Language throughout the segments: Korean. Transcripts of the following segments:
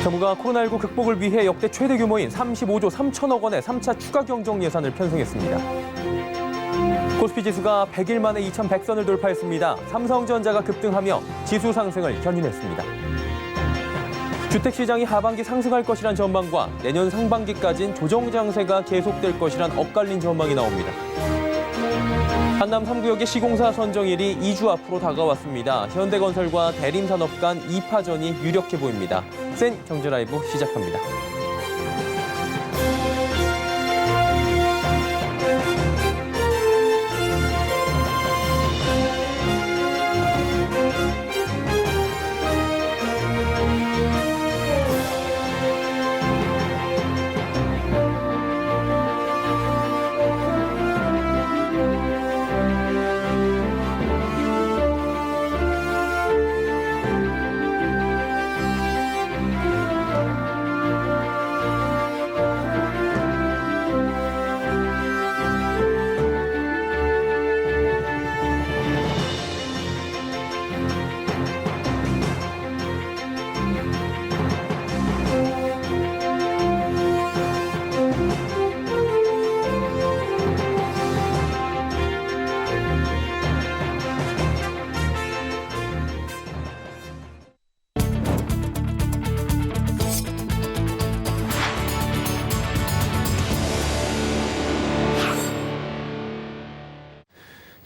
정부가 코로나19 극복을 위해 역대 최대 규모인 35조 3천억 원의 3차 추가 경정 예산을 편성했습니다. 코스피 지수가 100일 만에 2100선을 돌파했습니다. 삼성전자가 급등하며 지수 상승을 견인했습니다. 주택시장이 하반기 상승할 것이란 전망과 내년 상반기까지는 조정 장세가 계속될 것이란 엇갈린 전망이 나옵니다. 한남 3구역의 시공사 선정일이 2주 앞으로 다가왔습니다. 현대건설과 대림산업 간 2파전이 유력해 보입니다. 센 경제라이브 시작합니다.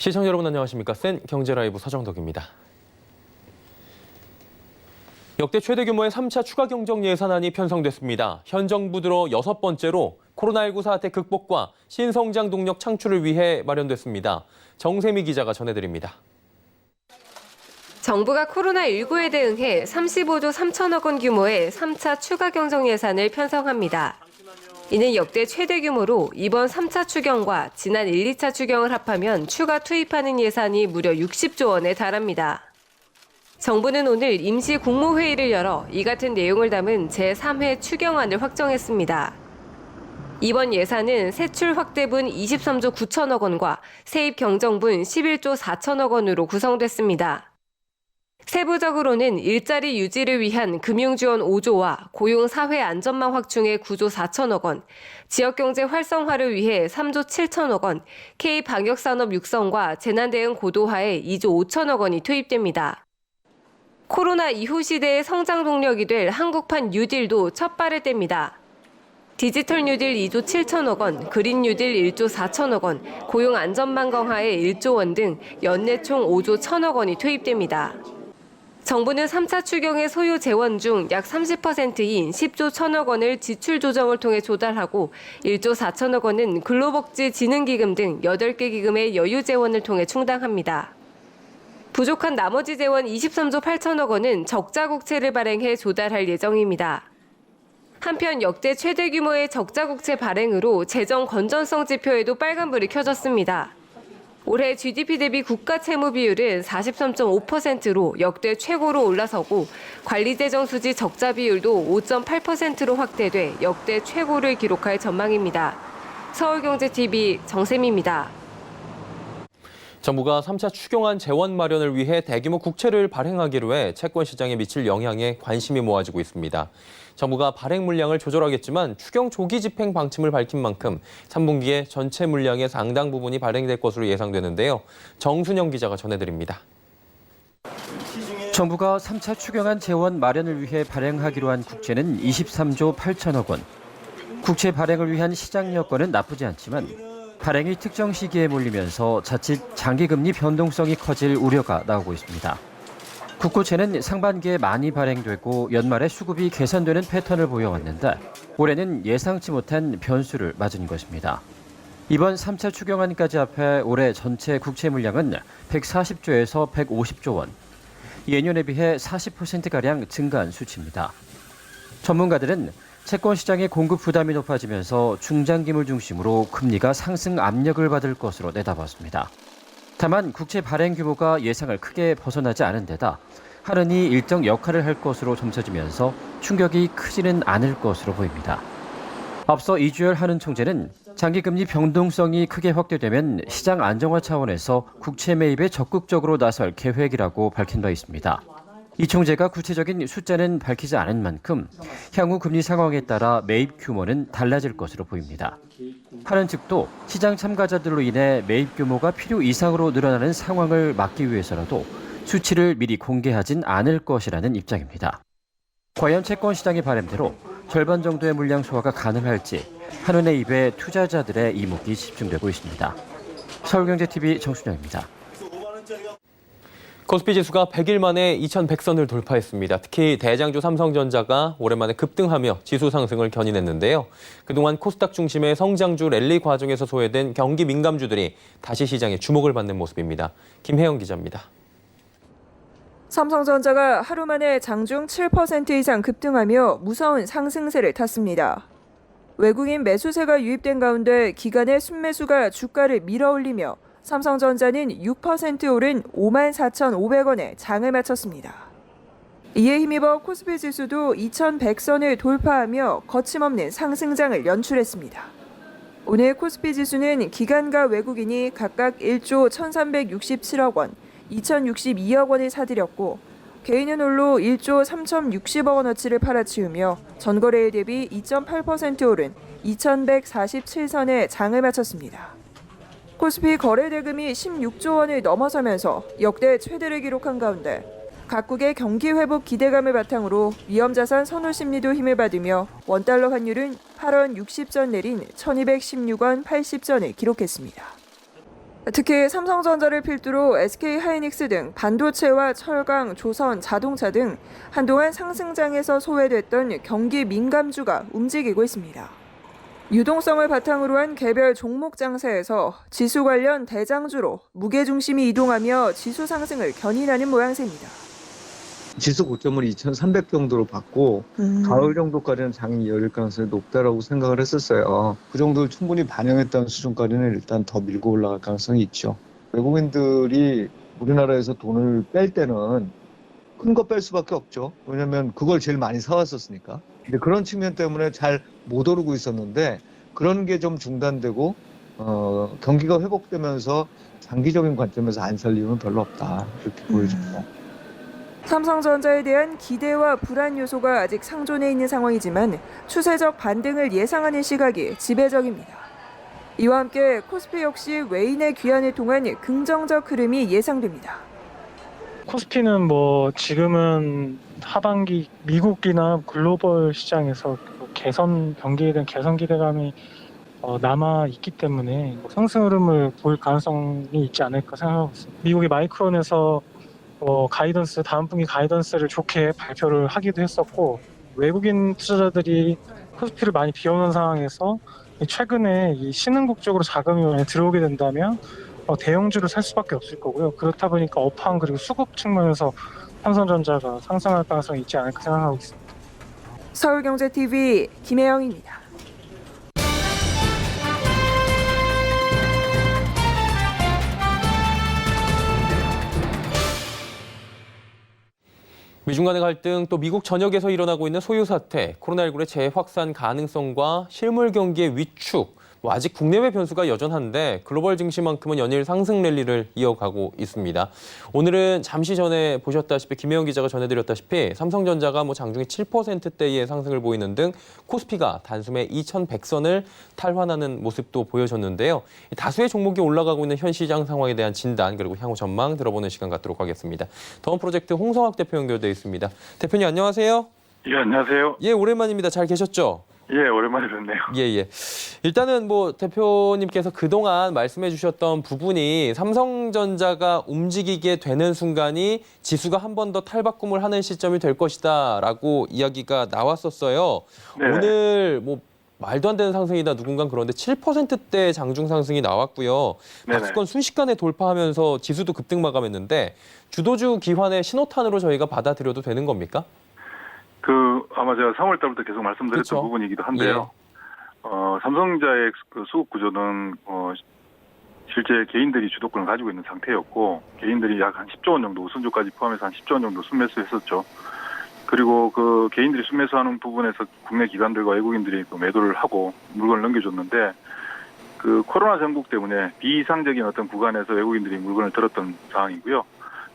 시청자 여러분 안녕하십니까? 센 경제라이브 서정덕입니다. 역대 최대 규모의 3차 추가 경정 예산안이 편성됐습니다. 현 정부 들어 6번째로 코로나19 사태 극복과 신성장 동력 창출을 위해 마련됐습니다. 정세미 기자가 전해드립니다. 정부가 코로나19에 대응해 35조 3천억 원 규모의 3차 추가 경정 예산을 편성합니다. 이는 역대 최대 규모로 이번 3차 추경과 지난 1, 2차 추경을 합하면 추가 투입하는 예산이 무려 60조 원에 달합니다. 정부는 오늘 임시 국무회의를 열어 이 같은 내용을 담은 제3회 추경안을 확정했습니다. 이번 예산은 세출 확대분 23조 9천억 원과 세입 경정분 11조 4천억 원으로 구성됐습니다. 세부적으로는 일자리 유지를 위한 금융지원 5조와 고용 사회 안전망 확충에 9조 4천억 원, 지역경제 활성화를 위해 3조 7천억 원, K방역산업 육성과 재난대응 고도화에 2조 5천억 원이 투입됩니다. 코로나 이후 시대의 성장 동력이 될 한국판 뉴딜도 첫 발을 뗍니다. 디지털 뉴딜 2조 7천억 원, 그린 뉴딜 1조 4천억 원, 고용 안전망 강화에 1조 원 등 연내 총 5조 1천억 원이 투입됩니다. 정부는 3차 추경의 소요 재원 중 약 30%인 10조 1천억 원을 지출 조정을 통해 조달하고 1조 4천억 원은 근로복지진흥기금 등 8개 기금의 여유 재원을 통해 충당합니다. 부족한 나머지 재원 23조 8천억 원은 적자국채를 발행해 조달할 예정입니다. 한편 역대 최대 규모의 적자국채 발행으로 재정 건전성 지표에도 빨간불이 켜졌습니다. 올해 GDP 대비 국가 채무 비율은 43.5%로 역대 최고로 올라서고 관리재정 수지 적자 비율도 5.8%로 확대돼 역대 최고를 기록할 전망입니다. 서울경제TV 정세미입니다. 정부가 3차 추경안 재원 마련을 위해 대규모 국채를 발행하기로 해 채권 시장에 미칠 영향에 관심이 모아지고 있습니다. 정부가 발행 물량을 조절하겠지만 추경 조기 집행 방침을 밝힌 만큼 3분기에 전체 물량의 상당 부분이 발행될 것으로 예상되는데요. 정순영 기자가 전해드립니다. 정부가 3차 추경안 재원 마련을 위해 발행하기로 한 국채는 23조 8천억 원. 국채 발행을 위한 시장 여건은 나쁘지 않지만 발행이 특정 시기에 몰리면서 자칫 장기금리 변동성이 커질 우려가 나오고 있습니다. 국고채는 상반기에 많이 발행되고 연말에 수급이 개선되는 패턴을 보여왔는데 올해는 예상치 못한 변수를 맞은 것입니다. 이번 3차 추경안까지 합해 올해 전체 국채 물량은 140조에서 150조 원, 예년에 비해 40%가량 증가한 수치입니다. 전문가들은 채권 시장의 공급 부담이 높아지면서 중장기물 중심으로 금리가 상승 압력을 받을 것으로 내다봤습니다. 다만 국채 발행 규모가 예상을 크게 벗어나지 않은 데다 할인이 일정 역할을 할 것으로 점쳐지면서 충격이 크지는 않을 것으로 보입니다. 앞서 이주열 한은 총재는 장기금리 변동성이 크게 확대되면 시장 안정화 차원에서 국채 매입에 적극적으로 나설 계획이라고 밝힌 바 있습니다. 이 총재가 구체적인 숫자는 밝히지 않은 만큼 향후 금리 상황에 따라 매입 규모는 달라질 것으로 보입니다. 하는 측도 시장 참가자들로 인해 매입 규모가 필요 이상으로 늘어나는 상황을 막기 위해서라도 수치를 미리 공개하진 않을 것이라는 입장입니다. 과연 채권 시장의 바람대로 절반 정도의 물량 소화가 가능할지 한은의 입에 투자자들의 이목이 집중되고 있습니다. 서울경제TV 정순영입니다. 코스피 지수가 100일 만에 2100선을 돌파했습니다. 특히 대장주 삼성전자가 오랜만에 급등하며 지수 상승을 견인했는데요. 그동안 코스닥 중심의 성장주 랠리 과정에서 소외된 경기 민감주들이 다시 시장에 주목을 받는 모습입니다. 김혜영 기자입니다. 삼성전자가 하루 만에 장중 7% 이상 급등하며 무서운 상승세를 탔습니다. 외국인 매수세가 유입된 가운데 기관의 순매수가 주가를 밀어올리며 삼성전자는 6% 오른 54,500원에 장을 마쳤습니다. 이에 힘입어 코스피 지수도 2100선을 돌파하며 거침없는 상승장을 연출했습니다. 오늘 코스피 지수는 기관과 외국인이 각각 1조 1367억 원, 2062억 원을 사들였고 개인은 홀로 1조 3060억 원어치를 팔아치우며 전거래일 대비 2.8% 오른 2147선에 장을 마쳤습니다. 코스피 거래 대금이 16조 원을 넘어서면서 역대 최대를 기록한 가운데 각국의 경기 회복 기대감을 바탕으로 위험자산 선호 심리도 힘을 받으며 원달러 환율은 8원 60전 내린 1216원 80전을 기록했습니다. 특히 삼성전자를 필두로 SK하이닉스 등 반도체와 철강, 조선, 자동차 등 한동안 상승장에서 소외됐던 경기 민감주가 움직이고 있습니다. 유동성을 바탕으로 한 개별 종목 장세에서 지수 관련 대장주로 무게중심이 이동하며 지수 상승을 견인하는 모양새입니다. 지수 고점을 2,300 정도로 받고 가을 정도까지는 장이 이어질 가능성이 높다라고 생각을 했었어요. 그 정도를 충분히 반영했다는 수준까지는 일단 더 밀고 올라갈 가능성이 있죠. 외국인들이 우리나라에서 돈을 뺄 때는 큰 거 뺄 수밖에 없죠. 왜냐하면 그걸 제일 많이 사왔었으니까. 근데 그런 측면 때문에 잘 못 오르고 있었는데 그런 게 좀 중단되고 경기가 회복되면서 장기적인 관점에서 안 살 이유는 별로 없다. 이렇게 보여집니다. 삼성전자에 대한 기대와 불안 요소가 아직 상존해 있는 상황이지만 추세적 반등을 예상하는 시각이 지배적입니다. 이와 함께 코스피 역시 외인의 귀환을 통한 긍정적 흐름이 예상됩니다. 코스피는 지금은 하반기 미국이나 글로벌 시장에서 경기에 대한 개선 기대감이 남아 있기 때문에 상승 흐름을 볼 가능성이 있지 않을까 생각하고 있습니다. 미국의 마이크론에서 다음 분기 가이던스를 좋게 발표를 하기도 했었고, 외국인 투자자들이 코스피를 많이 비워놓은 상황에서 최근에 이 신흥국 쪽으로 자금이 많이 들어오게 된다면 대형주를 살 수밖에 없을 거고요. 그렇다 보니까 업황 그리고 수급 측면에서 삼성전자가 상승할 가능성이 있지 않을까 생각하고 있습니다. 서울경제TV 김혜영입니다. 미중 간의 갈등, 또 미국 전역에서 일어나고 있는 소유 사태, 코로나19의 재확산 가능성과 실물 경기의 위축, 아직 국내외 변수가 여전한데 글로벌 증시만큼은 연일 상승 랠리를 이어가고 있습니다. 오늘은 잠시 전에 보셨다시피 김혜영 기자가 전해드렸다시피 삼성전자가 장중에 7%대의 상승을 보이는 등 코스피가 단숨에 2100선을 탈환하는 모습도 보여줬는데요. 다수의 종목이 올라가고 있는 현 시장 상황에 대한 진단 그리고 향후 전망 들어보는 시간 갖도록 하겠습니다. 더원 프로젝트 홍성학 대표 연결돼 있습니다. 대표님 안녕하세요. 예, 안녕하세요. 예, 오랜만입니다. 잘 계셨죠? 예, 오랜만에 뵙네요. 예. 일단은 대표님께서 그동안 말씀해 주셨던 부분이 삼성전자가 움직이게 되는 순간이 지수가 한 번 더 탈바꿈을 하는 시점이 될 것이다라고 이야기가 나왔었어요. 네. 오늘 말도 안 되는 상승이다 누군가 그런데 7%대 장중 상승이 나왔고요. 박스권 순식간에 돌파하면서 지수도 급등 마감했는데 주도주 기환의 신호탄으로 저희가 받아들여도 되는 겁니까? 아마 제가 3월 달부터 계속 말씀드렸던 그렇죠. 부분이기도 한데요. 예. 삼성전자의 수급 구조는 실제 개인들이 주도권을 가지고 있는 상태였고 개인들이 약 한 10조 원 정도 우선주까지 포함해서 한 10조 원 정도 순매수했었죠. 그리고 그 개인들이 순매수하는 부분에서 국내 기관들과 외국인들이 매도를 하고 물건을 넘겨줬는데 코로나 전국 때문에 비이상적인 어떤 구간에서 외국인들이 물건을 들었던 상황이고요.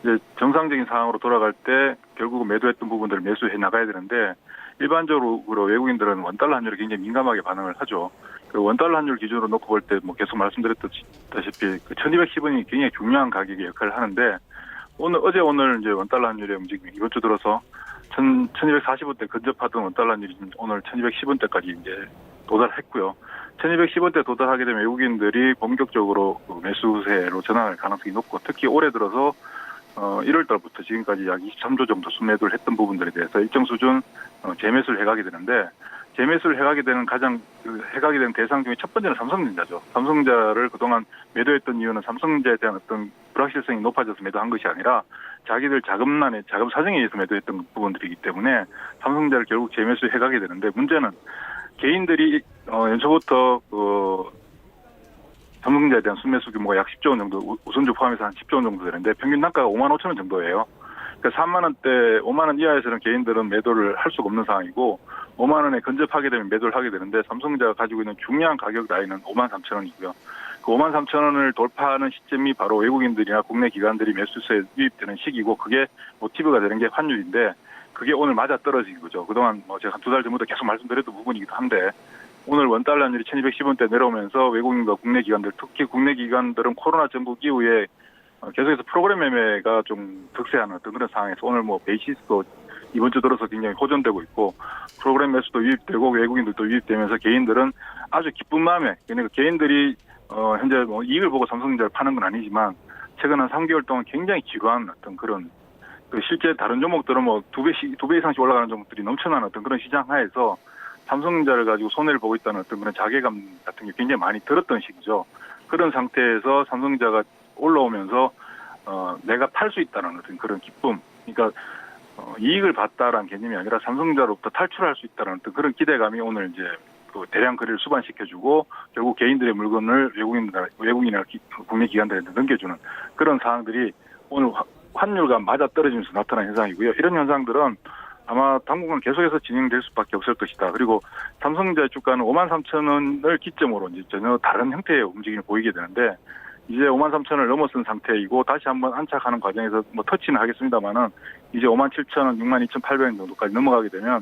이제 정상적인 상황으로 돌아갈 때 결국은 매도했던 부분들을 매수해 나가야 되는데 일반적으로 외국인들은 원달러 환율에 굉장히 민감하게 반응을 하죠. 그 원달러 환율 기준으로 놓고 볼 때 뭐 계속 말씀드렸다시피 그 1210원이 굉장히 중요한 가격의 역할을 하는데 오늘 이제 원달러 환율의 움직임이 이번 주 들어서 1240원대 근접하던 원달러 환율이 오늘 1210원대까지 이제 도달했고요. 1210원대 도달하게 되면 외국인들이 본격적으로 매수세로 전환할 가능성이 높고 특히 올해 들어서 1월 달부터 지금까지 약 23조 정도 순매도를 했던 부분들에 대해서 일정 수준 재매수를 해가게 되는데 재매수를 해가게 되는 해가게 되는 대상 중에 첫 번째는 삼성전자죠. 삼성전자를 그동안 매도했던 이유는 삼성전자에 대한 어떤 불확실성이 높아져서 매도한 것이 아니라 자기들 자금 사정에 의해서 매도했던 부분들이기 때문에 삼성전자를 결국 재매수해가게 되는데 문제는 개인들이 연초부터 삼성전자에 대한 순매수 규모가 약 10조 원 정도, 우선주 포함해서 한 10조 원 정도 되는데 평균 단가가 5만 5천 원 정도예요. 그러니까 3만 원대, 5만 원 이하에서는 개인들은 매도를 할 수가 없는 상황이고 5만 원에 근접하게 되면 매도를 하게 되는데 삼성전자가 가지고 있는 중요한 가격 라인은 5만 3천 원이고요. 그 5만 3천 원을 돌파하는 시점이 바로 외국인들이나 국내 기관들이 매수세에 유입되는 시기고 그게 모티브가 되는 게 환율인데 그게 오늘 맞아 떨어진 거죠. 그동안 제가 한 2달 전부터 계속 말씀드렸던 부분이기도 한데 오늘 원달러 환율이 1210원대 내려오면서 외국인과 국내 기관들, 특히 국내 기관들은 코로나 전국 이후에 계속해서 프로그램 매매가 좀 득세하는 어떤 그런 상황에서 오늘 베이시스도 이번 주 들어서 굉장히 호전되고 있고 프로그램 매수도 유입되고 외국인들도 유입되면서 개인들은 아주 기쁜 마음에 그러니까 개인들이 현재 이익을 보고 삼성전자를 파는 건 아니지만 최근 한 3개월 동안 굉장히 지루한 어떤 그런 실제 다른 종목들은 두 배 이상씩 올라가는 종목들이 넘쳐나는 어떤 그런 시장 하에서 삼성전자를 가지고 손해를 보고 있다는 어떤 그런 자괴감 같은 게 굉장히 많이 들었던 시기죠. 그런 상태에서 삼성전자가 올라오면서 내가 팔 수 있다는 어떤 그런 기쁨, 그러니까 이익을 봤다라는 개념이 아니라 삼성전자로부터 탈출할 수 있다는 어떤 그런 기대감이 오늘 이제 대량 거래를 수반시켜주고 결국 개인들의 물건을 외국인이나 국내 기관들한테 넘겨주는 그런 상황들이 오늘 환율과 맞아 떨어지면서 나타난 현상이고요. 이런 현상들은 아마 당분간 계속해서 진행될 수밖에 없을 것이다. 그리고 삼성전자 주가는 5만 3천 원을 기점으로 이제 전혀 다른 형태의 움직임을 보이게 되는데 이제 5만 3천 원을 넘어선 상태이고 다시 한번 안착하는 과정에서 터치는 하겠습니다만은 이제 5만 7천 원, 6만 2,800원 정도까지 넘어가게 되면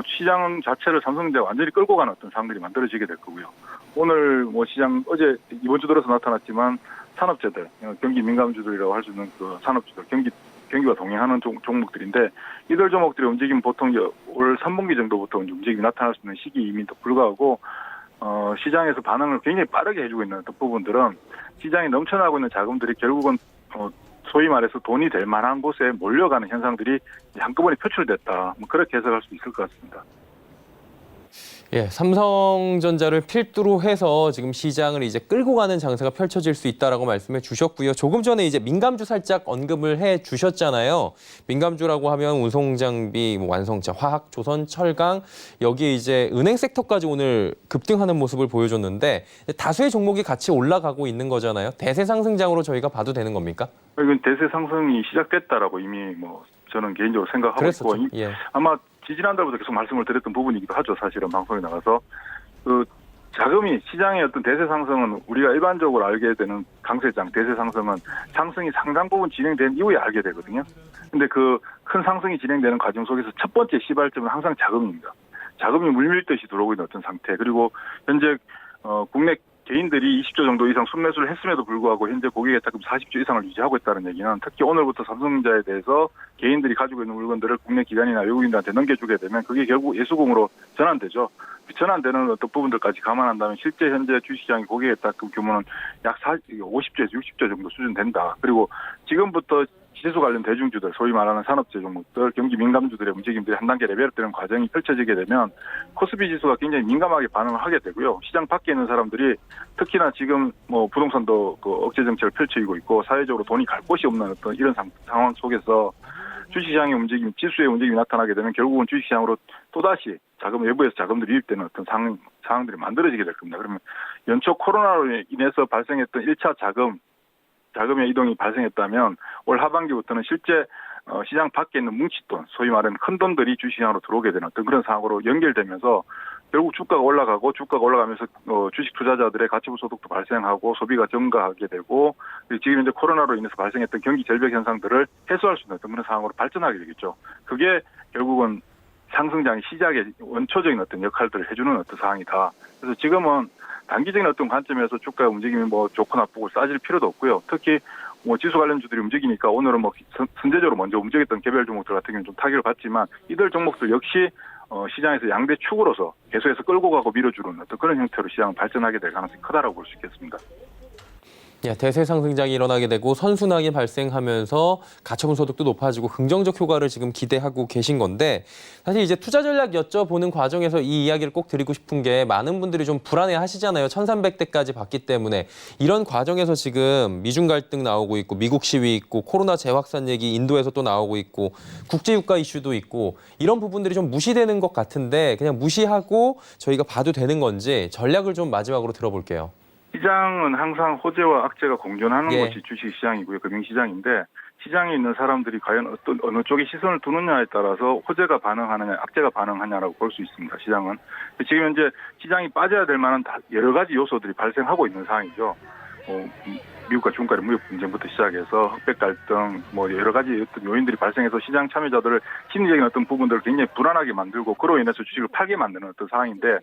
시장 자체를 삼성전자가 완전히 끌고 가는 어떤 상황들이 만들어지게 될 거고요. 오늘 시장 어제 이번 주 들어서 나타났지만 산업재들, 경기 민감주들이라고 할 수 있는 그 산업주들, 경기와 동행하는 종목들인데 이들 종목들의 움직임은 보통 올 3분기 정도부터 움직임이 나타날 수 있는 시기임에도 불구하고 시장에서 반응을 굉장히 빠르게 해주고 있는 어떤 부분들은 시장에 넘쳐나고 있는 자금들이 결국은 소위 말해서 돈이 될 만한 곳에 몰려가는 현상들이 한꺼번에 표출됐다. 그렇게 해석할 수 있을 것 같습니다. 예, 삼성전자를 필두로 해서 지금 시장을 이제 끌고 가는 장세가 펼쳐질 수 있다라고 말씀해 주셨고요. 조금 전에 이제 민감주 살짝 언급을 해 주셨잖아요. 민감주라고 하면 운송장비, 완성차, 화학, 조선, 철강 여기에 이제 은행 섹터까지 오늘 급등하는 모습을 보여줬는데 다수의 종목이 같이 올라가고 있는 거잖아요. 대세 상승장으로 저희가 봐도 되는 겁니까? 이건 대세 상승이 시작됐다라고 이미 저는 개인적으로 생각하고 그랬었죠. 있고 예. 아마 지지난달부터 계속 말씀을 드렸던 부분이기도 하죠. 사실은 방송에 나가서 자금이 시장의 어떤 대세 상승은 우리가 일반적으로 알게 되는 강세장 대세 상승은 상승이 상당 부분 진행된 이후에 알게 되거든요. 근데 그 큰 상승이 진행되는 과정 속에서 첫 번째 시발점은 항상 자금입니다. 자금이 물밀듯이 들어오고 있는 어떤 상태. 그리고 현재 국내 개인들이 20조 정도 이상 순매수를 했음에도 불구하고 현재 고객의 자금 40조 이상을 유지하고 있다는 얘기는 특히 오늘부터 삼성전자에 대해서 개인들이 가지고 있는 물건들을 국내 기관이나 외국인들한테 넘겨주게 되면 그게 결국 예수공으로 전환되죠. 전환되는 어떤 부분들까지 감안한다면 실제 현재 주식시장의 고객의 자금 규모는 약 50조에서 60조 정도 수준 된다. 그리고 지금부터 지수 관련 대중주들, 소위 말하는 산업재 종목들, 경기 민감주들의 움직임들이 한 단계 레벨업되는 과정이 펼쳐지게 되면 코스피 지수가 굉장히 민감하게 반응을 하게 되고요. 시장 밖에 있는 사람들이 특히나 지금 부동산도 억제 정책을 펼치고 있고 사회적으로 돈이 갈 곳이 없는 어떤 이런 상황 속에서 주식시장의 움직임, 지수의 움직임이 나타나게 되면 결국은 주식시장으로 또다시 외부에서 자금들이 유입되는 어떤 상황들이 만들어지게 될 겁니다. 그러면 연초 코로나로 인해서 발생했던 1차 자금의 이동이 발생했다면 올 하반기부터는 실제 시장 밖에 있는 뭉칫돈, 소위 말하는 큰 돈들이 주시장으로 들어오게 되는 어떤 그런 상황으로 연결되면서 결국 주가가 올라가고 주가가 올라가면서 주식 투자자들의 가처분 소득도 발생하고 소비가 증가하게 되고 지금 이제 코로나로 인해서 발생했던 경기 절벽 현상들을 해소할 수 있는 어떤 그런 상황으로 발전하게 되겠죠. 그게 결국은 상승장의 시작의 원초적인 어떤 역할들을 해주는 어떤 상황이다. 그래서 지금은 단기적인 어떤 관점에서 주가 움직임이 뭐 좋고 나쁘고 따질 필요도 없고요. 특히 뭐 지수 관련주들이 움직이니까 오늘은 뭐 선제적으로 먼저 움직였던 개별 종목들 같은 경우는 좀 타격을 받지만 이들 종목들 역시 시장에서 양대 축으로서 계속해서 끌고 가고 밀어주는 어떤 그런 형태로 시장은 발전하게 될 가능성이 크다라고 볼 수 있겠습니다. 예, 대세 상승장이 일어나게 되고 선순환이 발생하면서 가처분 소득도 높아지고 긍정적 효과를 지금 기대하고 계신 건데 사실 이제 투자 전략 여쭤보는 과정에서 이 이야기를 꼭 드리고 싶은 게 많은 분들이 좀 불안해 하시잖아요. 1300대까지 봤기 때문에 이런 과정에서 지금 미중 갈등 나오고 있고 미국 시위 있고 코로나 재확산 얘기 인도에서 또 나오고 있고 국제유가 이슈도 있고 이런 부분들이 좀 무시되는 것 같은데 그냥 무시하고 저희가 봐도 되는 건지 전략을 좀 마지막으로 들어볼게요. 시장은 항상 호재와 악재가 공존하는 예. 것이 주식시장이고요. 금융시장인데 시장에 있는 사람들이 과연 어느 쪽에 시선을 두느냐에 따라서 호재가 반응하느냐, 악재가 반응하냐라고 볼 수 있습니다. 시장은. 지금 현재 시장이 빠져야 될 만한 여러 가지 요소들이 발생하고 있는 상황이죠. 미국과 중국과의 무역 분쟁부터 시작해서 흑백 갈등, 뭐 여러 가지 어떤 요인들이 발생해서 시장 참여자들을 심리적인 어떤 부분들을 굉장히 불안하게 만들고 그로 인해서 주식을 팔게 만드는 어떤 상황인데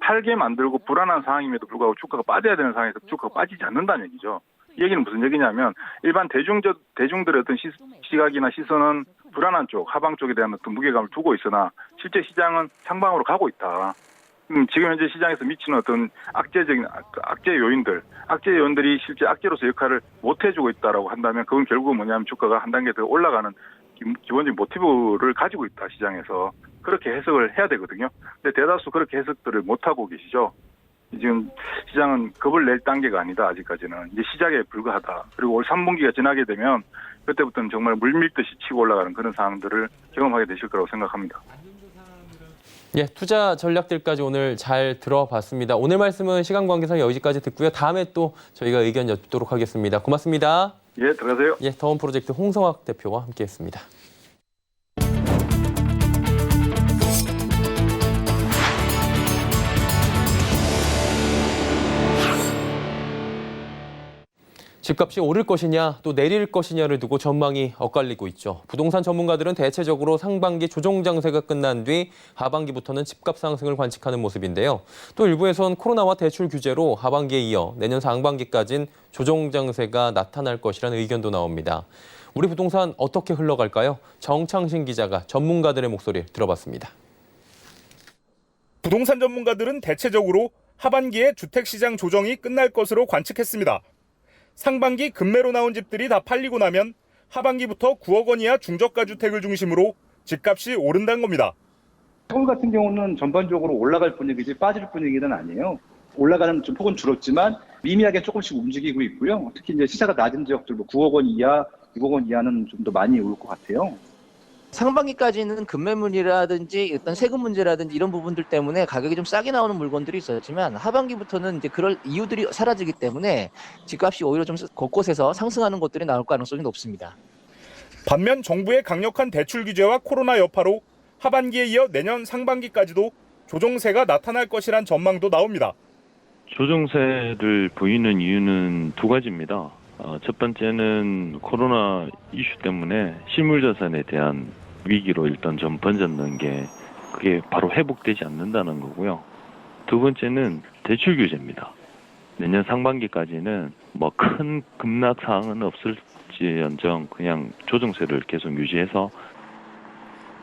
팔게 만들고 불안한 상황임에도 불구하고 주가가 빠져야 되는 상황에서 주가가 빠지지 않는다는 얘기죠. 이 얘기는 무슨 얘기냐면 일반 대중들의 어떤 시각이나 시선은 불안한 쪽, 하방 쪽에 대한 어떤 무게감을 두고 있으나 실제 시장은 상방으로 가고 있다. 지금 현재 시장에서 미치는 어떤 악재 요인들이 실제 악재로서 역할을 못 해주고 있다라고 한다면 그건 결국은 뭐냐면 주가가 한 단계 더 올라가는 기본적인 모티브를 가지고 있다 시장에서 그렇게 해석을 해야 되거든요. 근데 대다수 그렇게 해석들을 못 하고 계시죠. 지금 시장은 겁을 낼 단계가 아니다 아직까지는 이제 시작에 불과하다. 그리고 올 3분기가 지나게 되면 그때부터는 정말 물밀듯이 치고 올라가는 그런 상황들을 경험하게 되실 거라고 생각합니다. 예, 투자 전략들까지 오늘 잘 들어봤습니다. 오늘 말씀은 시간 관계상 여기까지 듣고요. 다음에 또 저희가 의견 여쭙도록 하겠습니다. 고맙습니다. 예, 들어가세요. 예, 더원 프로젝트 홍성학 대표와 함께했습니다. 집값이 오를 것이냐 또 내릴 것이냐를 두고 전망이 엇갈리고 있죠. 부동산 전문가들은 대체적으로 상반기 조정 장세가 끝난 뒤 하반기부터는 집값 상승을 관측하는 모습인데요. 또 일부에선 코로나와 대출 규제로 하반기에 이어 내년 상반기까지는 조정 장세가 나타날 것이라는 의견도 나옵니다. 우리 부동산 어떻게 흘러갈까요? 정창신 기자가 전문가들의 목소리를 들어봤습니다. 부동산 전문가들은 대체적으로 하반기에 주택시장 조정이 끝날 것으로 관측했습니다. 상반기 급매로 나온 집들이 다 팔리고 나면 하반기부터 9억 원 이하 중저가 주택을 중심으로 집값이 오른다는 겁니다. 서울 같은 경우는 전반적으로 올라갈 분위기지 빠질 분위기는 아니에요. 올라가는 좀 폭은 줄었지만 미미하게 조금씩 움직이고 있고요. 특히 이제 시세가 낮은 지역들, 뭐 9억 원 이하, 6억 원 이하는 좀 더 많이 올 것 같아요. 상반기까지는 급매물이라든지 어떤 세금 문제라든지 이런 부분들 때문에 가격이 좀 싸게 나오는 물건들이 있었지만 하반기부터는 이제 그럴 이유들이 사라지기 때문에 집값이 오히려 좀 곳곳에서 상승하는 것들이 나올 가능성이 높습니다. 반면 정부의 강력한 대출 규제와 코로나 여파로 하반기에 이어 내년 상반기까지도 조정세가 나타날 것이란 전망도 나옵니다. 조정세를 보이는 이유는 두 가지입니다. 첫 번째는 코로나 이슈 때문에 실물자산에 대한 위기로 일단 좀 번졌는 게 그게 바로 회복되지 않는다는 거고요. 두 번째는 대출 규제입니다. 내년 상반기까지는 뭐 큰 급락 사항은 없을지언정 그냥 조정세를 계속 유지해서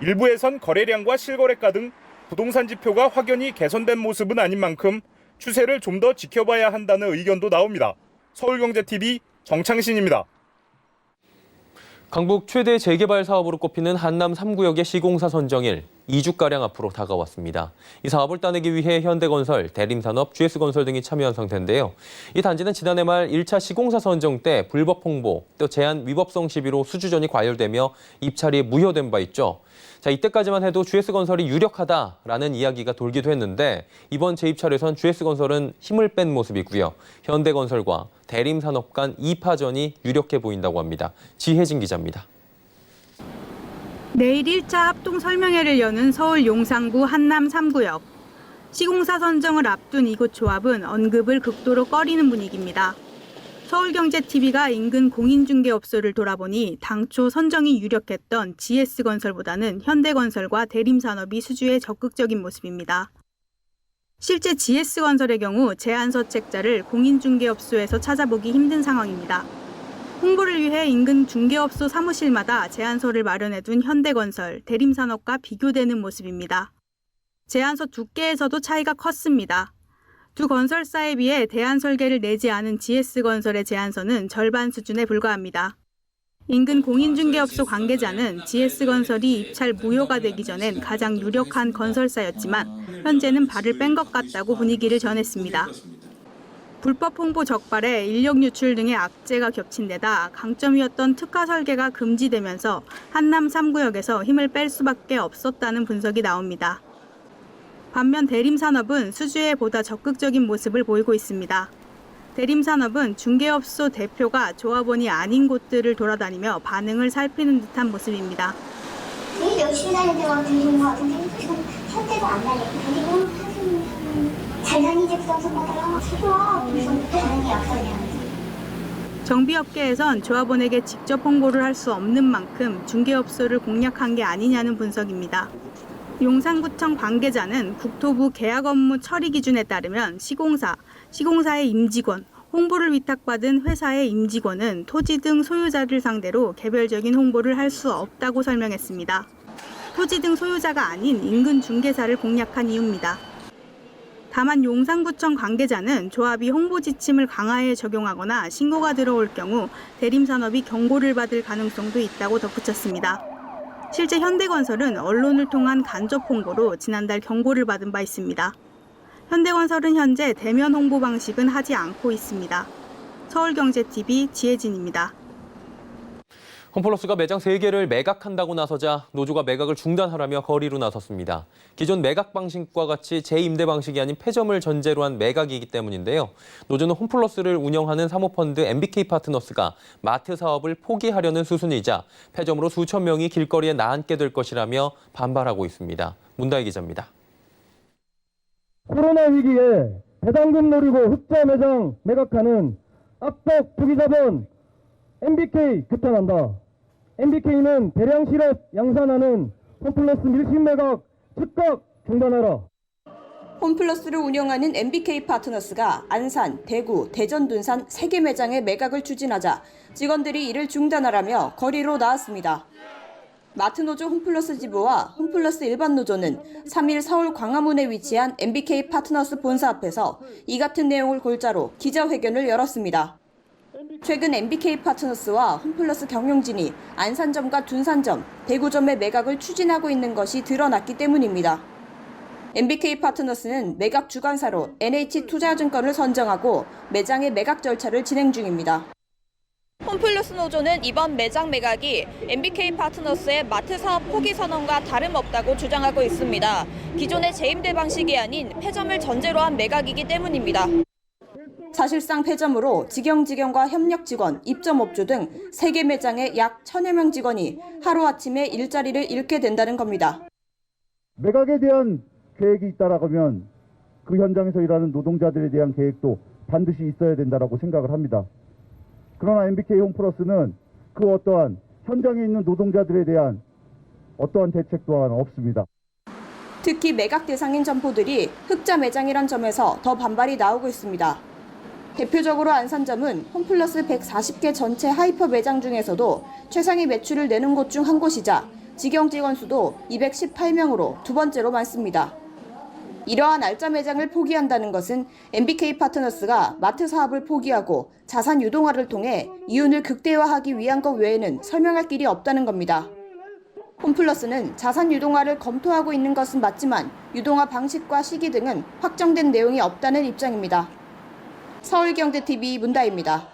일부에선 거래량과 실거래가 등 부동산 지표가 확연히 개선된 모습은 아닌 만큼 추세를 좀 더 지켜봐야 한다는 의견도 나옵니다. 서울경제TV 정창신입니다. 강북 최대 재개발 사업으로 꼽히는 한남 3구역의 시공사 선정일 2주가량 앞으로 다가왔습니다. 이 사업을 따내기 위해 현대건설, 대림산업, GS건설 등이 참여한 상태인데요. 이 단지는 지난해 말 1차 시공사 선정 때 불법 홍보, 또 제한 위법성 시비로 수주전이 과열되며 입찰이 무효된 바 있죠. 자, 이때까지만 해도 GS건설이 유력하다라는 이야기가 돌기도 했는데 이번 재입찰에선 GS건설은 힘을 뺀 모습이고요. 현대건설과 대림산업 간 2파전이 유력해 보인다고 합니다. 지혜진 기자입니다. 내일 1차 합동 설명회를 여는 서울 용산구 한남 3구역. 시공사 선정을 앞둔 이곳 조합은 언급을 극도로 꺼리는 분위기입니다. 서울경제TV가 인근 공인중개업소를 돌아보니 당초 선정이 유력했던 GS건설보다는 현대건설과 대림산업이 수주에 적극적인 모습입니다. 실제 GS건설의 경우 제안서 책자를 공인중개업소에서 찾아보기 힘든 상황입니다. 홍보를 위해 인근 중개업소 사무실마다 제안서를 마련해둔 현대건설, 대림산업과 비교되는 모습입니다. 제안서 두께에서도 차이가 컸습니다. 두 건설사에 비해 대안 설계를 내지 않은 GS건설의 제안서는 절반 수준에 불과합니다. 인근 공인중개업소 관계자는 GS건설이 입찰 무효가 되기 전엔 가장 유력한 건설사였지만 현재는 발을 뺀 것 같다고 분위기를 전했습니다. 불법 홍보 적발에 인력 유출 등의 악재가 겹친 데다 강점이었던 특화 설계가 금지되면서 한남 3구역에서 힘을 뺄 수밖에 없었다는 분석이 나옵니다. 반면 대림산업은 수주에 보다 적극적인 모습을 보이고 있습니다. 대림산업은 중개업소 대표가 조합원이 아닌 곳들을 돌아다니며 반응을 살피는 듯한 모습입니다. 제일 열심히 다니는 데가 들리는 것 같은데 지금 현대도 안 다니고 다니고 잘 다니지 부담스럽다가 싫어. 그래서 반응이 약하냐. 정비업계에선 조합원에게 직접 홍보를 할 수 없는 만큼 중개업소를 공략한 게 아니냐는 분석입니다. 용산구청 관계자는 국토부 계약 업무 처리 기준에 따르면 시공사의 임직원, 홍보를 위탁받은 회사의 임직원은 토지 등 소유자를 상대로 개별적인 홍보를 할 수 없다고 설명했습니다. 토지 등 소유자가 아닌 인근 중개사를 공략한 이유입니다. 다만 용산구청 관계자는 조합이 홍보 지침을 강화해 적용하거나 신고가 들어올 경우 대림산업이 경고를 받을 가능성도 있다고 덧붙였습니다. 실제 현대건설은 언론을 통한 간접 홍보로 지난달 경고를 받은 바 있습니다. 현대건설은 현재 대면 홍보 방식은 하지 않고 있습니다. 서울경제TV 지혜진입니다. 홈플러스가 매장 3개를 매각한다고 나서자 노조가 매각을 중단하라며 거리로 나섰습니다. 기존 매각 방식과 같이 재임대 방식이 아닌 폐점을 전제로 한 매각이기 때문인데요. 노조는 홈플러스를 운영하는 사모펀드 MBK 파트너스가 마트 사업을 포기하려는 수순이자 폐점으로 수천 명이 길거리에 나앉게 될 것이라며 반발하고 있습니다. 문다희 기자입니다. 코로나 위기에 배당금 노리고 흑자 매장 매각하는 악덕 투기자본 MBK 규탄한다. MBK는 대량 실업 양산하는 홈플러스 밀심 매각 즉각 중단하라. 홈플러스를 운영하는 MBK 파트너스가 안산, 대구, 대전, 둔산 3개 매장의 매각을 추진하자 직원들이 이를 중단하라며 거리로 나왔습니다. 마트노조 홈플러스 지부와 홈플러스 일반 노조는 3일 서울 광화문에 위치한 MBK 파트너스 본사 앞에서 이 같은 내용을 골자로 기자회견을 열었습니다. 최근 MBK 파트너스와 홈플러스 경영진이 안산점과 둔산점, 대구점의 매각을 추진하고 있는 것이 드러났기 때문입니다. MBK 파트너스는 매각 주관사로 NH투자증권을 선정하고 매장의 매각 절차를 진행 중입니다. 홈플러스 노조는 이번 매장 매각이 MBK 파트너스의 마트 사업 포기 선언과 다름없다고 주장하고 있습니다. 기존의 재임대 방식이 아닌 폐점을 전제로 한 매각이기 때문입니다. 사실상 폐점으로 직영과 협력 직원, 입점업주 등 3개 매장의 약 1000여 명 직원이 하루아침에 일자리를 잃게 된다는 겁니다. 매각에 대한 계획이 있다라고 하면 그 현장에서 일하는 노동자들에 대한 계획도 반드시 있어야 된다라고 생각을 합니다. 그러나 MBK 홈플러스는 그 어떠한 현장에 있는 노동자들에 대한 어떠한 대책 또한 없습니다. 특히 매각 대상인 점포들이 흑자 매장이란 점에서 더 반발이 나오고 있습니다. 대표적으로 안산점은 홈플러스 140개 전체 하이퍼 매장 중에서도 최상위 매출을 내는 곳 중 한 곳이자 직영 직원 수도 218명으로 두 번째로 많습니다. 이러한 알짜 매장을 포기한다는 것은 MBK 파트너스가 마트 사업을 포기하고 자산 유동화를 통해 이윤을 극대화하기 위한 것 외에는 설명할 길이 없다는 겁니다. 홈플러스는 자산 유동화를 검토하고 있는 것은 맞지만 유동화 방식과 시기 등은 확정된 내용이 없다는 입장입니다. 서울경제TV 문다희입니다.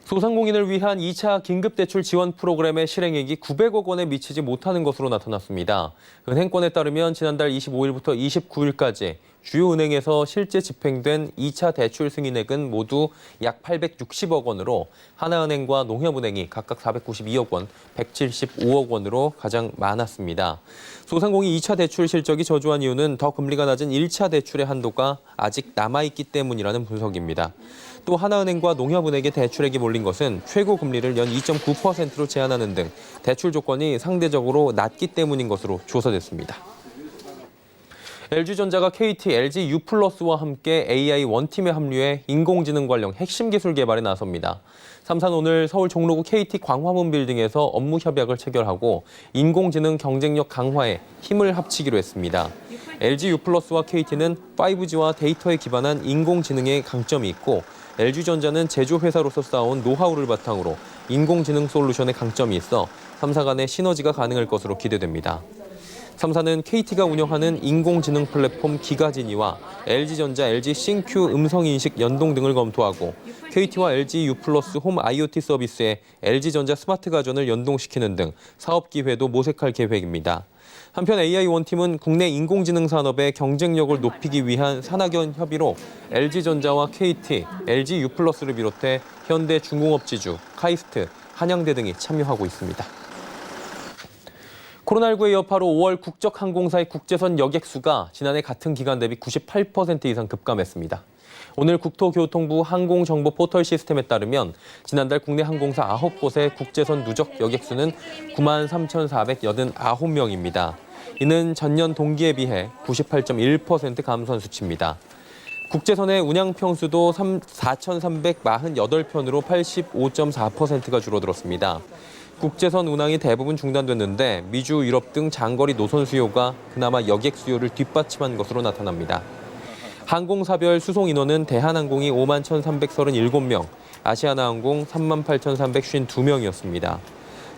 소상공인을 위한 2차 긴급대출 지원 프로그램의 실행액이 900억 원에 미치지 못하는 것으로 나타났습니다. 은행권에 따르면 지난달 25일부터 29일까지 주요 은행에서 실제 집행된 2차 대출 승인액은 모두 약 860억 원으로 하나은행과 농협은행이 각각 492억 원, 175억 원으로 가장 많았습니다. 소상공인 2차 대출 실적이 저조한 이유는 더 금리가 낮은 1차 대출의 한도가 아직 남아있기 때문이라는 분석입니다. 또 하나은행과 농협은행의 대출액이 몰린 것은 최고 금리를 연 2.9%로 제한하는 등 대출 조건이 상대적으로 낮기 때문인 것으로 조사됐습니다. LG전자가 KT, LG U+와 함께 AI 원팀에 합류해 인공지능 관련 핵심 기술 개발에 나섭니다. 3사는 오늘 서울 종로구 KT 광화문 빌딩에서 업무 협약을 체결하고 인공지능 경쟁력 강화에 힘을 합치기로 했습니다. LG U+와 KT는 5G와 데이터에 기반한 인공지능의 강점이 있고 LG전자는 제조회사로서 쌓아온 노하우를 바탕으로 인공지능 솔루션의 강점이 있어 3사 간의 시너지가 가능할 것으로 기대됩니다. 3사는 KT가 운영하는 인공지능 플랫폼 기가지니와 LG전자, LG 싱큐 음성인식 연동 등을 검토하고 KT와 LG U+ 홈 IoT 서비스에 LG전자 스마트 가전을 연동시키는 등 사업 기회도 모색할 계획입니다. 한편 AI 원팀은 국내 인공지능 산업의 경쟁력을 높이기 위한 산학연 협의로 LG전자와 KT, LG U+를 비롯해 현대 중공업지주, 카이스트, 한양대 등이 참여하고 있습니다. 코로나19의 여파로 5월 국적항공사의 국제선 여객수가 지난해 같은 기간 대비 98% 이상 급감했습니다. 오늘 국토교통부 항공정보 포털 시스템에 따르면 지난달 국내 항공사 9곳의 국제선 누적 여객수는 93,489명입니다. 이는 전년 동기에 비해 98.1% 감소한 수치입니다. 국제선의 운항 평수도 4,348편으로 85.4%가 줄어들었습니다. 국제선 운항이 대부분 중단됐는데 미주, 유럽 등 장거리 노선 수요가 그나마 여객 수요를 뒷받침한 것으로 나타납니다. 항공사별 수송 인원은 대한항공이 51,337명, 아시아나항공 38,352명이었습니다.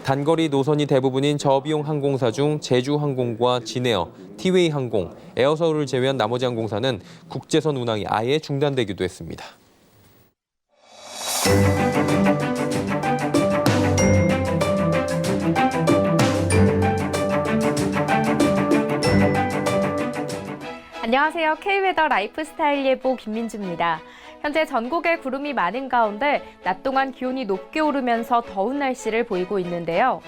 단거리 노선이 대부분인 저비용 항공사 중 제주항공과 진에어, 티웨이항공, 에어서울을 제외한 나머지 항공사는 국제선 운항이 아예 중단되기도 했습니다. 안녕하세요. K웨더 라이프스타일 예보 김민주입니다. 현재 전국에 구름이 많은 가운데 낮 동안 기온이 높게 오르면서 더운 날씨를 보이고 있는데요.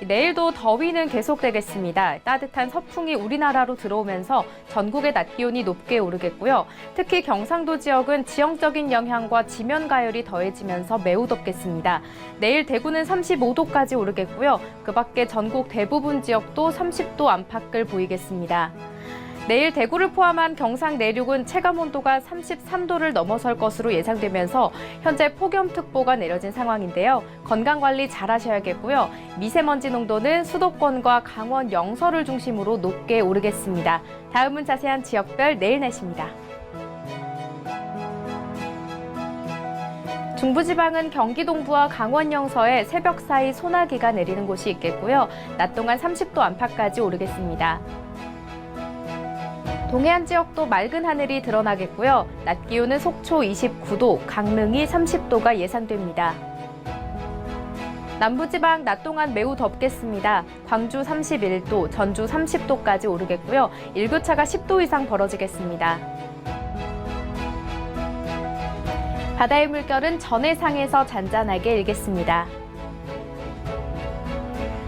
내일도 더위는 계속되겠습니다. 따뜻한 서풍이 우리나라로 들어오면서 전국의 낮 기온이 높게 오르겠고요. 특히 경상도 지역은 지형적인 영향과 지면 가열이 더해지면서 매우 덥겠습니다. 내일 대구는 35도까지 오르겠고요. 그 밖에 전국 대부분 지역도 30도 안팎을 보이겠습니다. 내일 대구를 포함한 경상 내륙은 체감온도가 33도를 넘어설 것으로 예상되면서 현재 폭염특보가 내려진 상황인데요. 건강관리 잘 하셔야겠고요. 미세먼지 농도는 수도권과 강원 영서를 중심으로 높게 오르겠습니다. 다음은 자세한 지역별 내일 날씨입니다. 중부지방은 경기 동부와 강원 영서에 새벽 사이 소나기가 내리는 곳이 있겠고요. 낮 동안 30도 안팎까지 오르겠습니다. 동해안 지역도 맑은 하늘이 드러나겠고요. 낮 기온은 속초 29도, 강릉이 30도가 예상됩니다. 남부지방 낮 동안 매우 덥겠습니다. 광주 31도, 전주 30도까지 오르겠고요. 일교차가 10도 이상 벌어지겠습니다. 바다의 물결은 전해상에서 잔잔하게 일겠습니다.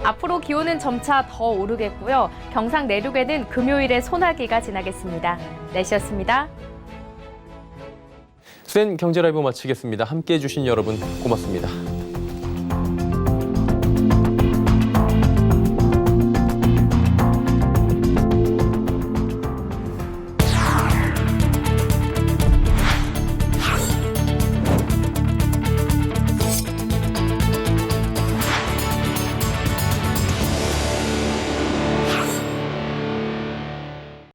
앞으로 기온은 점차 더 오르겠고요. 경상 내륙에는 금요일에 소나기가 지나겠습니다. 날씨였습니다. 센 경제라이브 마치겠습니다. 함께해 주신 여러분 고맙습니다.